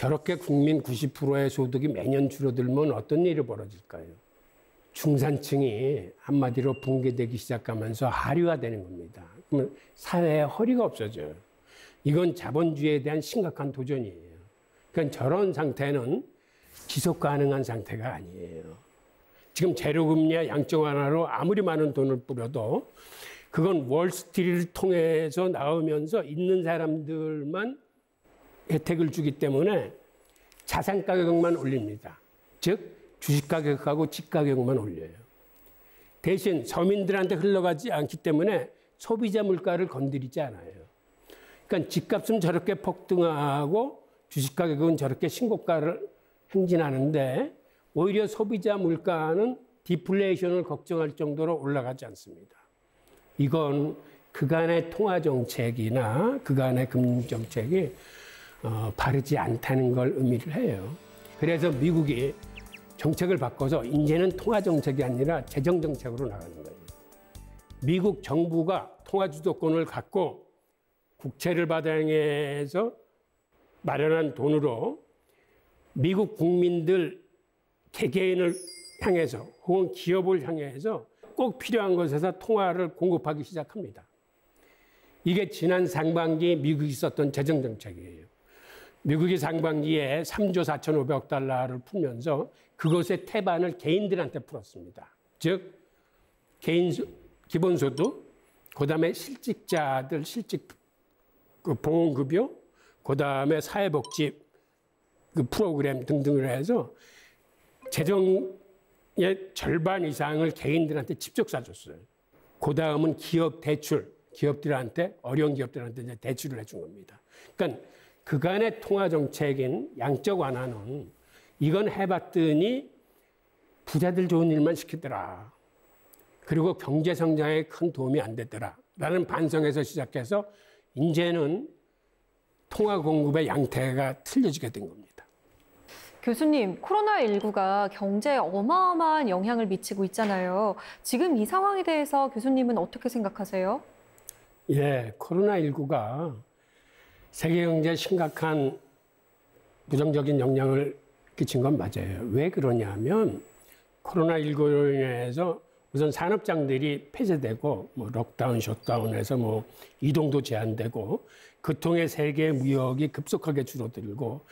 저렇게 국민 90%의 소득이 매년 줄어들면 어떤 일이 벌어질까요? 중산층이 한마디로 붕괴되기 시작하면서 하류화되는 겁니다. 그러면 사회의 허리가 없어져요. 이건 자본주의에 대한 심각한 도전이에요. 그러니까 저런 상태는 지속 가능한 상태가 아니에요. 지금 제로금리와 양적 완화로 아무리 많은 돈을 뿌려도 그건 월스트리트를 통해서 나오면서 있는 사람들만 혜택을 주기 때문에 자산 가격만 올립니다. 즉 주식 가격하고 집 가격만 올려요. 대신 서민들한테 흘러가지 않기 때문에 소비자 물가를 건드리지 않아요. 그러니까 집값은 저렇게 폭등하고 주식 가격은 저렇게 신고가를 행진하는데 오히려 소비자 물가는 디플레이션을 걱정할 정도로 올라가지 않습니다. 이건 그간의 통화 정책이나 그간의 금융 정책이 바르지 않다는 걸 의미를 해요. 그래서 미국이 정책을 바꿔서 이제는 통화 정책이 아니라 재정 정책으로 나가는 거예요. 미국 정부가 통화 주도권을 갖고 국채를 발행해서 마련한 돈으로 미국 국민들 개개인을 향해서 혹은 기업을 향해서 꼭 필요한 것에서 통화를 공급하기 시작합니다. 이게 지난 상반기 미국이 썼던 재정 정책이에요. 미국이 상반기에 3조 4,500억 달러를 풀면서 그것의 태반을 개인들한테 풀었습니다. 즉 개인 기본소득, 그다음에 실직자들 실직 보험급여, 그다음에 사회복지 프로그램 등등을 해서 재정의 절반 이상을 개인들한테 직접 쏴줬어요. 그다음은 기업 대출, 기업들한테 어려운 기업들한테 이제 대출을 해준 겁니다. 그러니까 그간의 통화 정책인 양적 완화는 이건 해봤더니 부자들 좋은 일만 시키더라. 그리고 경제 성장에 큰 도움이 안 되더라. 라는 반성에서 시작해서 이제는 통화 공급의 양태가 틀려지게 된 겁니다. 교수님, 코로나19가 경제에 어마어마한 영향을 미치고 있잖아요. 지금 이 상황에 대해서 교수님은 어떻게 생각하세요? 예, 코로나19가 세계 경제에 심각한 부정적인 영향을 끼친 건 맞아요. 왜 그러냐면 코로나19로 인해서 우선 산업장들이 폐쇄되고 록다운, 셧다운해서 이동도 제한되고 그 통해 세계 무역이 급속하게 줄어들고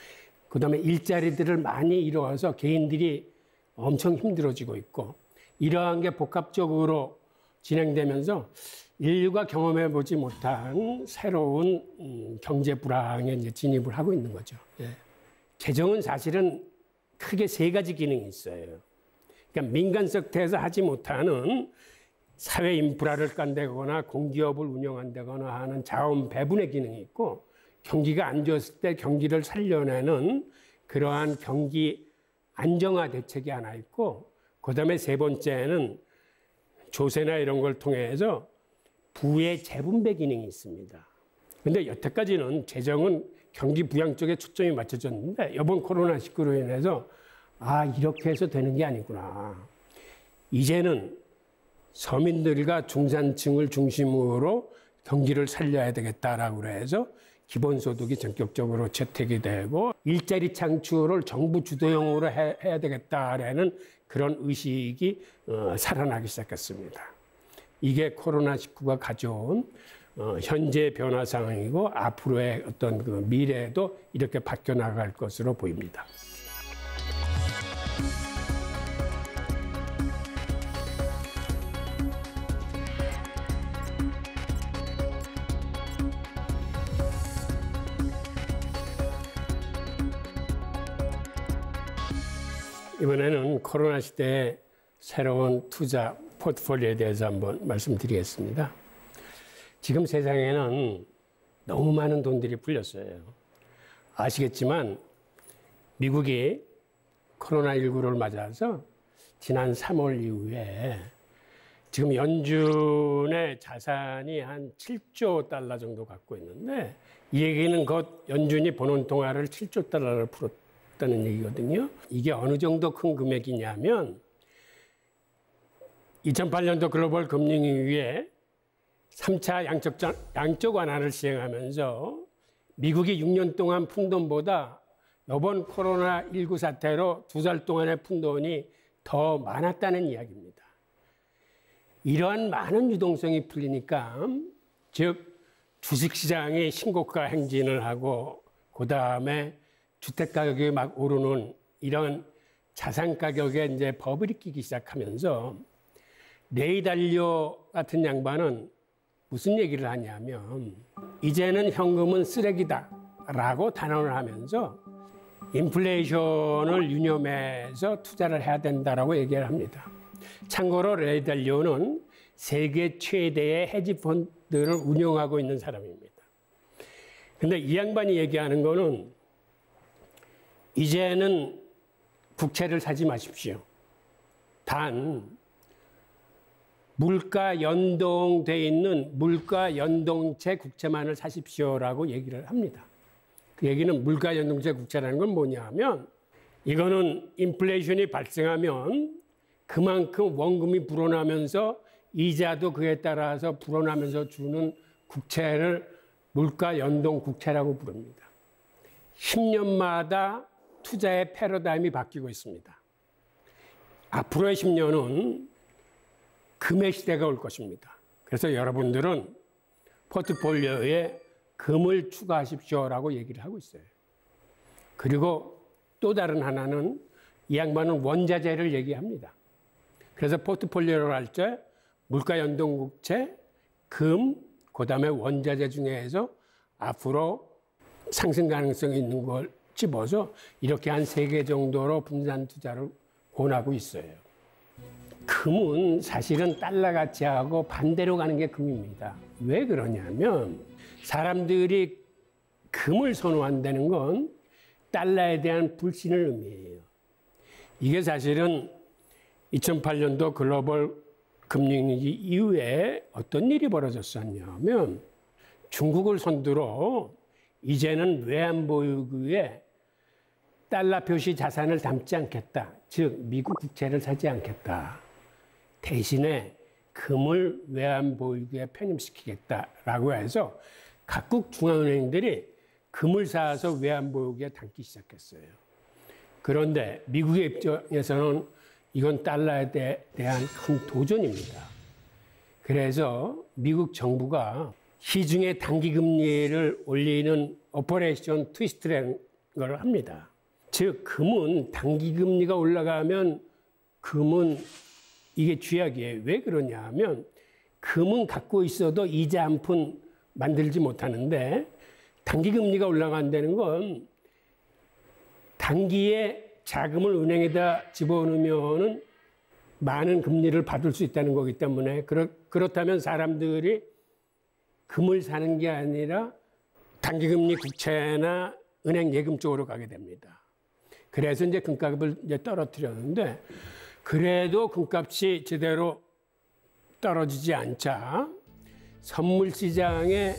그다음에 일자리들을 많이 잃어와서 개인들이 엄청 힘들어지고 있고 이러한 게 복합적으로 진행되면서 인류가 경험해보지 못한 새로운 경제 불황에 이제 진입을 하고 있는 거죠. 예. 재정은 사실은 크게 세 가지 기능이 있어요. 그러니까 민간 섹터에서 하지 못하는 사회 인프라를 깐대거나 공기업을 운영한다거나 하는 자원 배분의 기능이 있고 경기가 안 좋았을 때 경기를 살려내는 그러한 경기 안정화 대책이 하나 있고 그다음에 세 번째는 조세나 이런 걸 통해서 부의 재분배 기능이 있습니다. 그런데 여태까지는 재정은 경기 부양 쪽에 초점이 맞춰졌는데 이번 코로나19로 인해서 이렇게 해서 되는 게 아니구나. 이제는 서민들과 중산층을 중심으로 경기를 살려야 되겠다라고 해서 기본소득이 전격적으로 채택이 되고 일자리 창출을 정부 주도형으로 해야 되겠다라는 그런 의식이 살아나기 시작했습니다. 이게 코로나19가 가져온 현재 변화 상황이고 앞으로의 어떤 그 미래도 이렇게 바뀌어 나갈 것으로 보입니다. 이번에는 코로나 시대의 새로운 투자 포트폴리오에 대해서 한번 말씀드리겠습니다. 지금 세상에는 너무 많은 돈들이 풀렸어요. 아시겠지만 미국이 코로나19를 맞아서 지난 3월 이후에 지금 연준의 자산이 한 7조 달러 정도 갖고 있는데 이 얘기는 곧 연준이 버는 통화를 7조 달러를 풀었다는 얘기거든요. 이게 어느 정도 큰 금액이냐면 2008년도 글로벌 금융위기에 3차 양적 완화를 시행하면서 미국이 6년 동안 푼 돈보다 이번 코로나19 사태로 2달 동안에 푼 돈이 더 많았다는 이야기입니다. 이러한 많은 유동성이 풀리니까, 즉 주식시장이 신고가 행진을 하고 그다음에 주택가격이 막 오르는 이런 자산가격에 이제 버블이 끼기 시작하면서 레이 달리오 같은 양반은 무슨 얘기를 하냐면 이제는 현금은 쓰레기다라고 단언을 하면서 인플레이션을 유념해서 투자를 해야 된다라고 얘기를 합니다. 참고로 레이 달리오는 세계 최대의 헤지 펀드를 운영하고 있는 사람입니다. 근데 이 양반이 얘기하는 거는 이제는 국채를 사지 마십시오. 단 물가 연동돼 있는 물가 연동체 국채만을 사십시오라고 얘기를 합니다. 그 얘기는 물가 연동체 국채라는 건 뭐냐 하면 이거는 인플레이션이 발생하면 그만큼 원금이 불어나면서 이자도 그에 따라서 불어나면서 주는 국채를 물가 연동 국채라고 부릅니다. 10년마다 투자의 패러다임이 바뀌고 있습니다. 앞으로의 10년은 금의 시대가 올 것입니다. 그래서 여러분들은 포트폴리오에 금을 추가하십시오라고 얘기를 하고 있어요. 그리고 또 다른 하나는 이 양반은 원자재를 얘기합니다. 그래서 포트폴리오를 할 때 물가 연동국채, 금, 그다음에 원자재 중에서 앞으로 상승 가능성이 있는 걸 집어서 이렇게 한 3개 정도로 분산 투자를 권하고 있어요. 금은 사실은 달러 가치하고 반대로 가는 게 금입니다. 왜 그러냐면 사람들이 금을 선호한다는 건 달러에 대한 불신을 의미해요. 이게 사실은 2008년도 글로벌 금융위기 이후에 어떤 일이 벌어졌었냐면 중국을 선두로 이제는 외환보유고에 달러 표시 자산을 담지 않겠다. 즉 미국 국채를 사지 않겠다. 대신에 금을 외환보유고에 편입시키겠다라고 해서 각국 중앙은행들이 금을 사서 외환보유고에 담기 시작했어요. 그런데 미국의 입장에서는 이건 달러에 대한 큰 도전입니다. 그래서 미국 정부가 시중에 단기금리를 올리는 오퍼레이션 트위스트라는 걸 합니다. 즉 금은 단기금리가 올라가면 금은 이게 쥐약이에요. 왜 그러냐 하면 금은 갖고 있어도 이자 한 푼 만들지 못하는데 단기금리가 올라간다는 건 단기에 자금을 은행에다 집어넣으면은 많은 금리를 받을 수 있다는 거기 때문에 그렇다면 사람들이 금을 사는 게 아니라 단기금리 국채나 은행 예금 쪽으로 가게 됩니다. 그래서 이제 금값을 이제 떨어뜨렸는데 그래도 금값이 제대로 떨어지지 않자 선물 시장에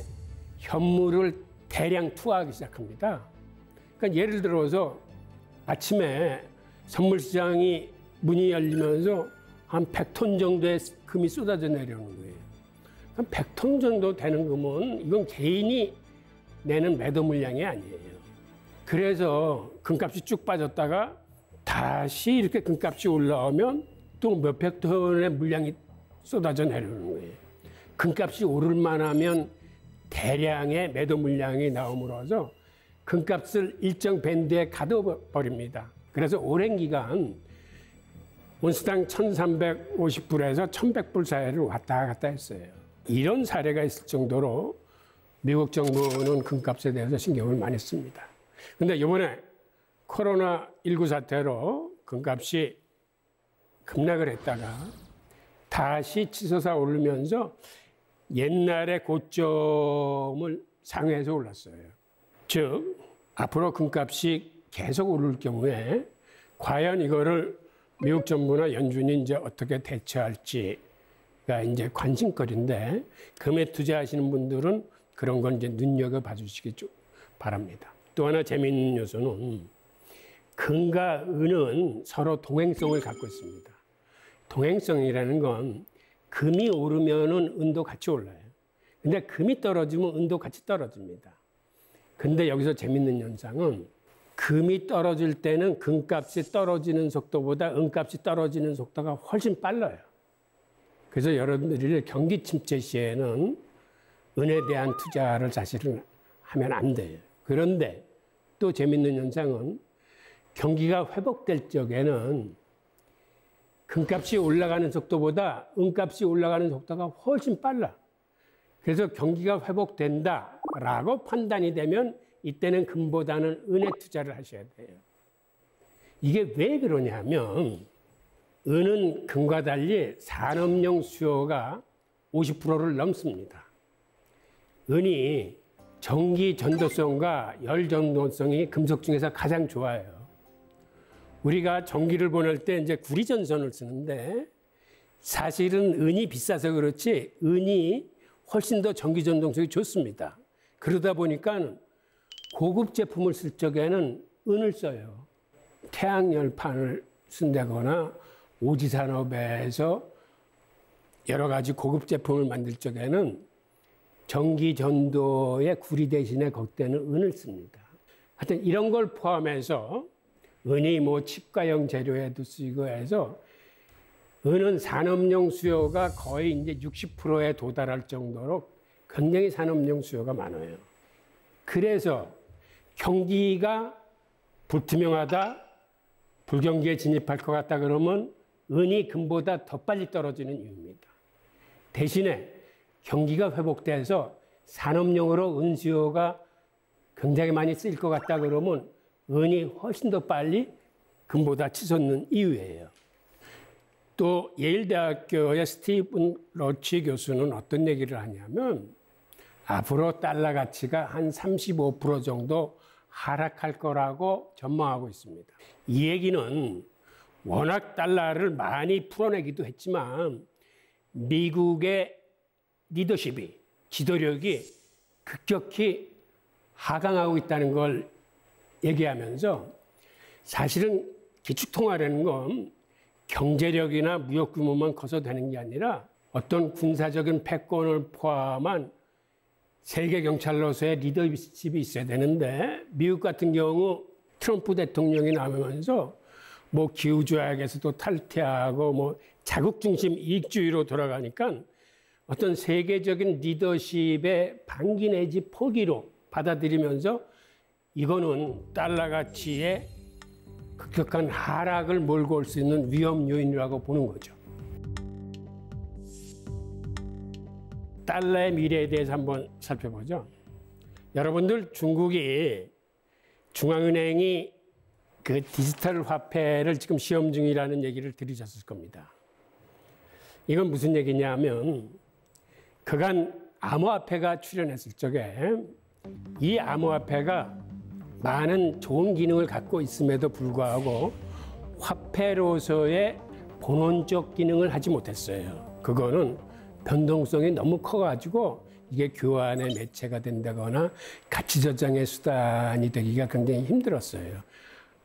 현물을 대량 투하하기 시작합니다. 그러니까 예를 들어서 아침에 선물 시장이 문이 열리면서 한 100톤 정도의 금이 쏟아져 내려오는 거예요. 100톤 정도 되는 금은 이건 개인이 내는 매도 물량이 아니에요. 그래서 금값이 쭉 빠졌다가 다시 이렇게 금값이 올라오면 또 몇백 톤의 물량이 쏟아져 내려오는 거예요. 금값이 오를 만하면 대량의 매도 물량이 나옴으로써 금값을 일정 밴드에 가둬버립니다. 그래서 오랜 기간 온스당 1,350불에서 1,100불 사이를 왔다 갔다 했어요. 이런 사례가 있을 정도로 미국 정부는 금값에 대해서 신경을 많이 씁니다. 근데 이번에 코로나19 사태로 금값이 급락을 했다가 다시 치솟아 오르면서 옛날의 고점을 상회해서 올랐어요. 즉 앞으로 금값이 계속 오를 경우에 과연 이거를 미국 정부나 연준이 이제 어떻게 대처할지가 이제 관심거리인데 금에 투자하시는 분들은 그런 건 이제 눈여겨봐 주시기 바랍니다. 또 하나 재미있는 요소는 금과 은은 서로 동행성을 갖고 있습니다. 동행성이라는 건 금이 오르면은 은도 같이 올라요. 근데 금이 떨어지면 은도 같이 떨어집니다. 근데 여기서 재밌는 현상은 금이 떨어질 때는 금값이 떨어지는 속도보다 은값이 떨어지는 속도가 훨씬 빨라요. 그래서 여러분들이 경기 침체 시에는 은에 대한 투자를 사실은 하면 안 돼요. 그런데 또 재밌는 현상은 경기가 회복될 적에는 금값이 올라가는 속도보다 은값이 올라가는 속도가 훨씬 빨라. 그래서 경기가 회복된다라고 판단이 되면 이때는 금보다는 은에 투자를 하셔야 돼요. 이게 왜 그러냐면 은은 금과 달리 산업용 수요가 50%를 넘습니다. 은이 전기 전도성과 열 전도성이 금속 중에서 가장 좋아요. 우리가 전기를 보낼 때 이제 구리 전선을 쓰는데 사실은 은이 비싸서 그렇지 은이 훨씬 더 전기 전동성이 좋습니다. 그러다 보니까 고급 제품을 쓸 적에는 은을 써요. 태양열판을 쓴다거나 오지산업에서 여러 가지 고급 제품을 만들 적에는 전기 전도의 구리 대신에 거기에는 은을 씁니다. 하여튼 이런 걸 포함해서 은이 뭐 치과용 재료에도 쓰이고 해서 은은 산업용 수요가 거의 이제 60%에 도달할 정도로 굉장히 산업용 수요가 많아요. 그래서 경기가 불투명하다, 불경기에 진입할 것 같다 그러면 은이 금보다 더 빨리 떨어지는 이유입니다. 대신에 경기가 회복돼서 산업용으로 은 수요가 굉장히 많이 쓰일 것 같다 그러면 은이 훨씬 더 빨리 금보다 치솟는 이유예요. 또 예일대학교의 스티븐 러치 교수는 어떤 얘기를 하냐면 앞으로 달러 가치가 한 35% 정도 하락할 거라고 전망하고 있습니다. 이 얘기는 워낙 달러를 많이 풀어내기도 했지만 미국의 리더십이, 지도력이 급격히 하강하고 있다는 걸 얘기하면서 사실은 기축통화라는 건 경제력이나 무역 규모만 커서 되는 게 아니라 어떤 군사적인 패권을 포함한 세계 경찰로서의 리더십이 있어야 되는데 미국 같은 경우 트럼프 대통령이 나오면서 뭐 기후조약에서도 탈퇴하고 뭐 자국 중심 이익주의로 돌아가니까 어떤 세계적인 리더십의 방기 내지 포기로 받아들이면서 이거는 달러 가치의 급격한 하락을 몰고 올 수 있는 위험 요인이라고 보는 거죠. 달러의 미래에 대해서 한번 살펴보죠. 여러분들 중국이 중앙은행이 그 디지털 화폐를 지금 시험 중이라는 얘기를 들으셨을 겁니다. 이건 무슨 얘기냐면 그간 암호화폐가 출현했을 적에 이 암호화폐가 많은 좋은 기능을 갖고 있음에도 불구하고 화폐로서의 본원적 기능을 하지 못했어요. 그거는 변동성이 너무 커가지고 이게 교환의 매체가 된다거나 가치 저장의 수단이 되기가 굉장히 힘들었어요.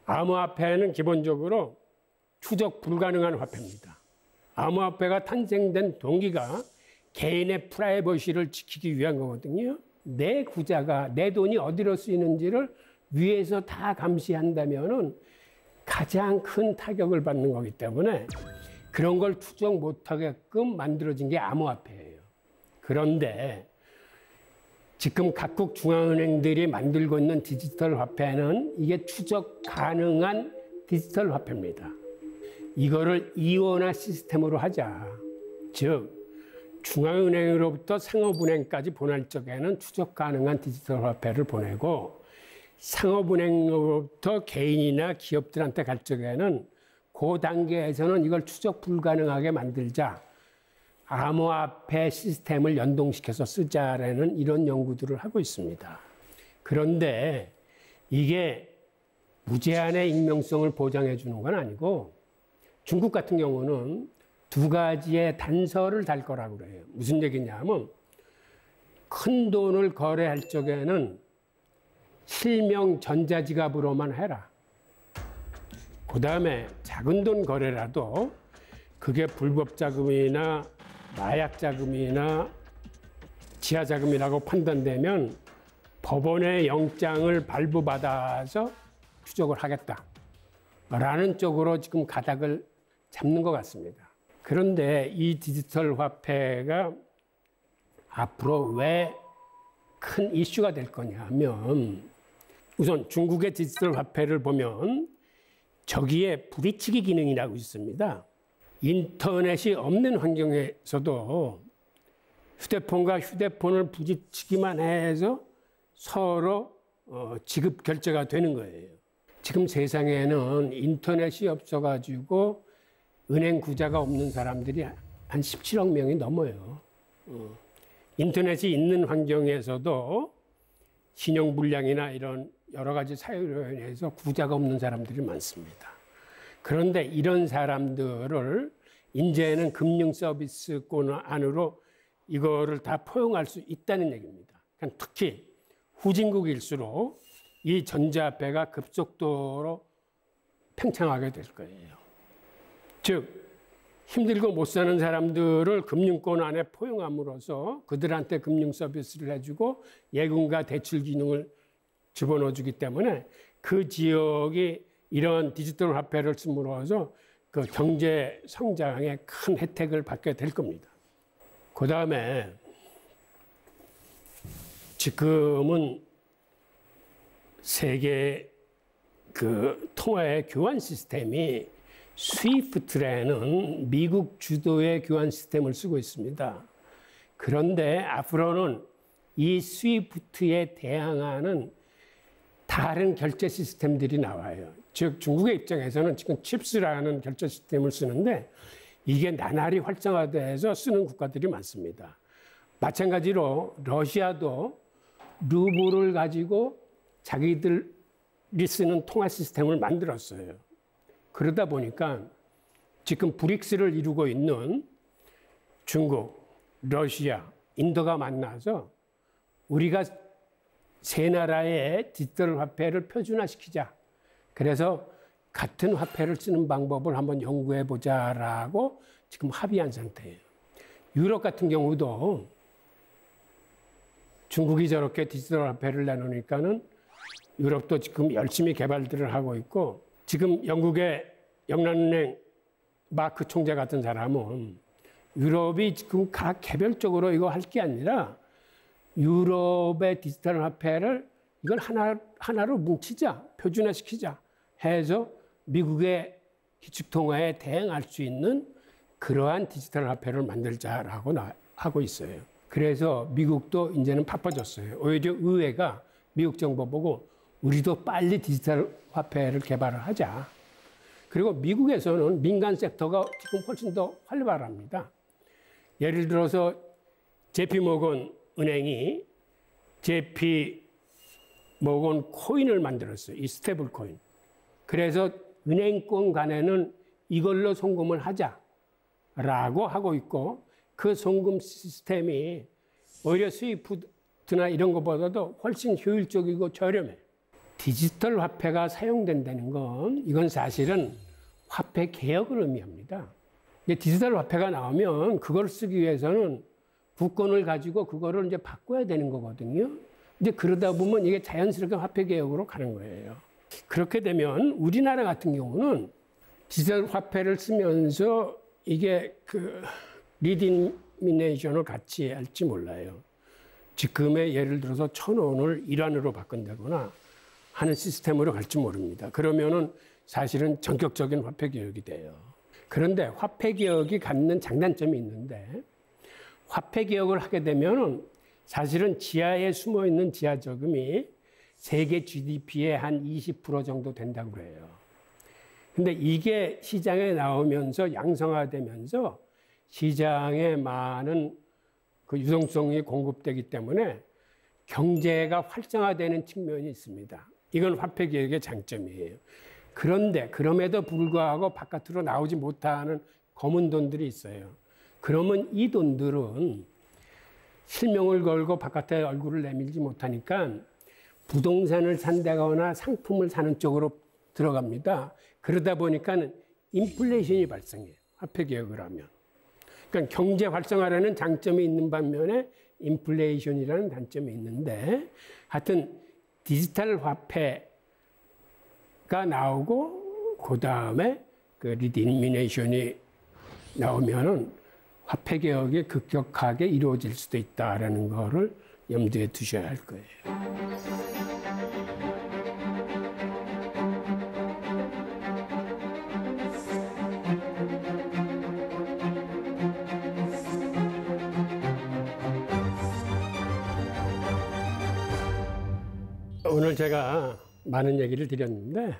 암호화폐는 기본적으로 추적 불가능한 화폐입니다. 암호화폐가 탄생된 동기가 개인의 프라이버시를 지키기 위한 거거든요. 내 구자가, 내 돈이 어디로 쓰이는지를 위에서 다 감시한다면은 가장 큰 타격을 받는 거기 때문에 그런 걸 추적 못하게끔 만들어진 게 암호화폐예요. 그런데 지금 각국 중앙은행들이 만들고 있는 디지털 화폐는 이게 추적 가능한 디지털 화폐입니다. 이거를 이원화 시스템으로 하자. 즉 중앙은행으로부터 상업은행까지 보낼 적에는 추적 가능한 디지털 화폐를 보내고 상업은행으로부터 개인이나 기업들한테 갈 적에는 그 단계에서는 이걸 추적 불가능하게 만들자. 암호화폐 시스템을 연동시켜서 쓰자라는 이런 연구들을 하고 있습니다. 그런데 이게 무제한의 익명성을 보장해 주는 건 아니고 중국 같은 경우는 두 가지의 단서를 달 거라고 그래요. 무슨 얘기냐면 큰 돈을 거래할 적에는 실명 전자지갑으로만 해라. 그 다음에 작은 돈 거래라도 그게 불법 자금이나 마약 자금이나 지하 자금이라고 판단되면 법원의 영장을 발부받아서 추적을 하겠다라는 쪽으로 지금 가닥을 잡는 것 같습니다. 그런데 이 디지털 화폐가 앞으로 왜 큰 이슈가 될 거냐 하면 우선 중국의 디지털 화폐를 보면 저기에 부딪히기 기능이라고 있습니다. 인터넷이 없는 환경에서도 휴대폰과 휴대폰을 부딪히기만 해서 서로 지급 결제가 되는 거예요. 지금 세상에는 인터넷이 없어가지고 은행 구자가 없는 사람들이 한 17억 명이 넘어요. 인터넷이 있는 환경에서도 신용불량이나 이런 여러 가지 사유로 인해서 구자가 없는 사람들이 많습니다. 그런데 이런 사람들을 이제는 금융 서비스권 안으로 이거를 다 포용할 수 있다는 얘기입니다. 특히 후진국일수록 이 전자화폐가 급속도로 팽창하게 될 거예요. 즉 힘들고 못 사는 사람들을 금융권 안에 포용함으로써 그들한테 금융 서비스를 해주고 예금과 대출 기능을 집어넣어주기 때문에 그 지역이 이런 디지털 화폐를 씀으로써 그 경제 성장에 큰 혜택을 받게 될 겁니다. 그 다음에 지금은 세계 그 통화의 교환 시스템이 스위프트라는 미국 주도의 교환 시스템을 쓰고 있습니다. 그런데 앞으로는 이 스위프트에 대항하는 다른 결제 시스템들이 나와요. 즉 중국의 입장에서는 지금 칩스라는 결제 시스템을 쓰는데 이게 나날이 활성화돼서 쓰는 국가들이 많습니다. 마찬가지로 러시아도 루블을 가지고 자기들이 쓰는 통화 시스템을 만들었어요. 그러다 보니까 지금 브릭스를 이루고 있는 중국, 러시아, 인도가 만나서 우리가 세 나라의 디지털 화폐를 표준화시키자. 그래서 같은 화폐를 쓰는 방법을 한번 연구해 보자라고 지금 합의한 상태예요. 유럽 같은 경우도 중국이 저렇게 디지털 화폐를 내놓으니까는 유럽도 지금 열심히 개발들을 하고 있고 지금 영국의 영란은행 마크 총재 같은 사람은 유럽이 지금 각 개별적으로 이거 할 게 아니라 유럽의 디지털 화폐를 이걸 하나로 뭉치자, 표준화시키자 해서 미국의 기축통화에 대응할 수 있는 그러한 디지털 화폐를 만들자라고 하고 있어요. 그래서 미국도 이제는 바빠졌어요. 오히려 의회가 미국 정부 보고 우리도 빨리 디지털 화폐를 개발을 하자. 그리고 미국에서는 민간 섹터가 지금 훨씬 더 활발합니다. 예를 들어서 JP모건 은행이 JP모건 코인을 만들었어요. 이 스테이블 코인. 그래서 은행권 간에는 이걸로 송금을 하자라고 하고 있고 그 송금 시스템이 오히려 스위프트나 이런 것보다도 훨씬 효율적이고 저렴해요. 디지털 화폐가 사용된다는 건 이건 사실은 화폐 개혁을 의미합니다. 디지털 화폐가 나오면 그걸 쓰기 위해서는 국권을 가지고 그거를 이제 바꿔야 되는 거거든요. 이제 그러다 보면 이게 자연스럽게 화폐 개혁으로 가는 거예요. 그렇게 되면 우리나라 같은 경우는 디지털 화폐를 쓰면서 이게 그 리디미네이션을 같이 할지 몰라요. 지금의 예를 들어서 1,000원을 1원으로 바꾼다거나 하는 시스템으로 갈지 모릅니다. 그러면은 사실은 전격적인 화폐 개혁이 돼요. 그런데 화폐 개혁이 갖는 장단점이 있는데 화폐 개혁을 하게 되면은 사실은 지하에 숨어 있는 지하 저금이 세계 GDP의 한 20% 정도 된다고 그래요. 근데 이게 시장에 나오면서 양성화되면서 시장에 많은 그 유동성이 공급되기 때문에 경제가 활성화되는 측면이 있습니다. 이건 화폐 개혁의 장점이에요. 그런데 그럼에도 불구하고 바깥으로 나오지 못하는 검은 돈들이 있어요. 그러면 이 돈들은 실명을 걸고 바깥에 얼굴을 내밀지 못하니까 부동산을 산다거나 상품을 사는 쪽으로 들어갑니다. 그러다 보니까 인플레이션이 발생해요. 화폐 개혁을 하면. 그러니까 경제 활성화라는 장점이 있는 반면에 인플레이션이라는 단점이 있는데 하여튼 디지털 화폐 나오고 그 다음에 그 리디미네이션이 나오면은 화폐 개혁이 급격하게 이루어질 수도 있다라는 거를 염두에 두셔야 할 거예요. 오늘 제가 많은 얘기를 드렸는데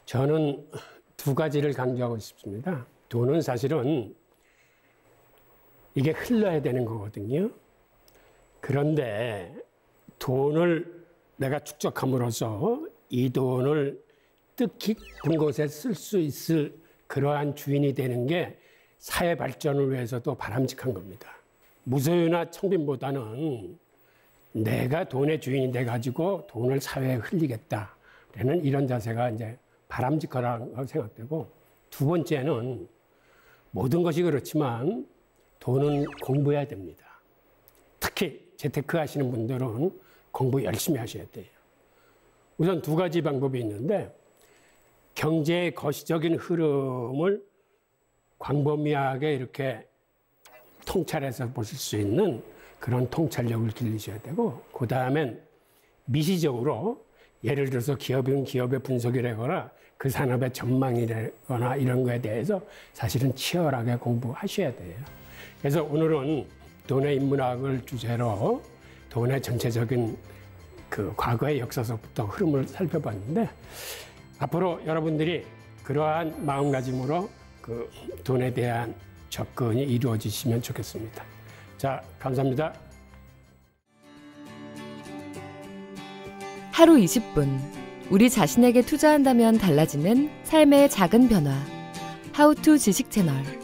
저는 두 가지를 강조하고 싶습니다. 돈은 사실은 이게 흘러야 되는 거거든요. 그런데 돈을 내가 축적함으로써 이 돈을 뜻깊은 곳에 쓸 수 있을 그러한 주인이 되는 게 사회 발전을 위해서도 바람직한 겁니다. 무소유나 청빈보다는 내가 돈의 주인이 돼가지고 돈을 사회에 흘리겠다라는 이런 자세가 이제 바람직하다고 생각되고, 두 번째는 모든 것이 그렇지만 돈은 공부해야 됩니다. 특히 재테크 하시는 분들은 공부 열심히 하셔야 돼요. 우선 두 가지 방법이 있는데, 경제의 거시적인 흐름을 광범위하게 이렇게 통찰해서 보실 수 있는 그런 통찰력을 길리셔야 되고, 그 다음엔 미시적으로 예를 들어서 기업은 기업의 분석을 하거나 그 산업의 전망이라거나 이런 거에 대해서 사실은 치열하게 공부하셔야 돼요. 그래서 오늘은 돈의 인문학을 주제로 돈의 전체적인 그 과거의 역사서부터 흐름을 살펴봤는데, 앞으로 여러분들이 그러한 마음가짐으로 그 돈에 대한 접근이 이루어지시면 좋겠습니다. 자, 감사합니다. 하루 20분. 우리 자신에게 투자한다면 달라지는 삶의 작은 변화. 하우투 지식 채널.